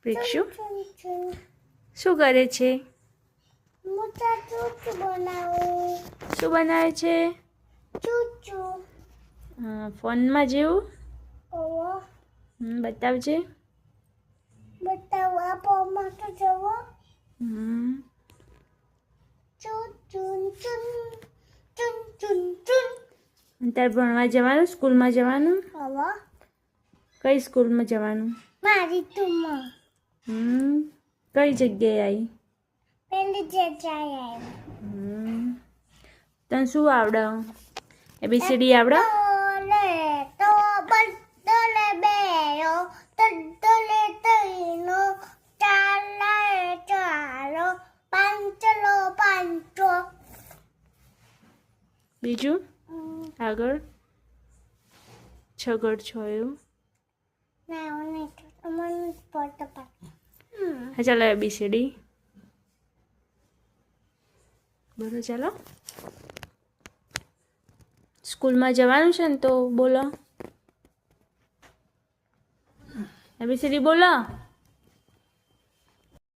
પ્રિક્ષુ શું કરે છે? શું બનાવે છે? ફોનમાં જેવું બતાવજે. તારે ભણવા જવાનું, સ્કૂલમાં જવાનું? કઈ સ્કૂલમાં જવાનું? કઈ જગ્યાએ આવી? તને શું આવડે? ABCD આવડે? બીજું આગળ છગડ છોયું. હા ચાલો ABCD બોલો. ચાલો સ્કૂલમાં જવાનું છે ને તો બોલો ABCD બોલો.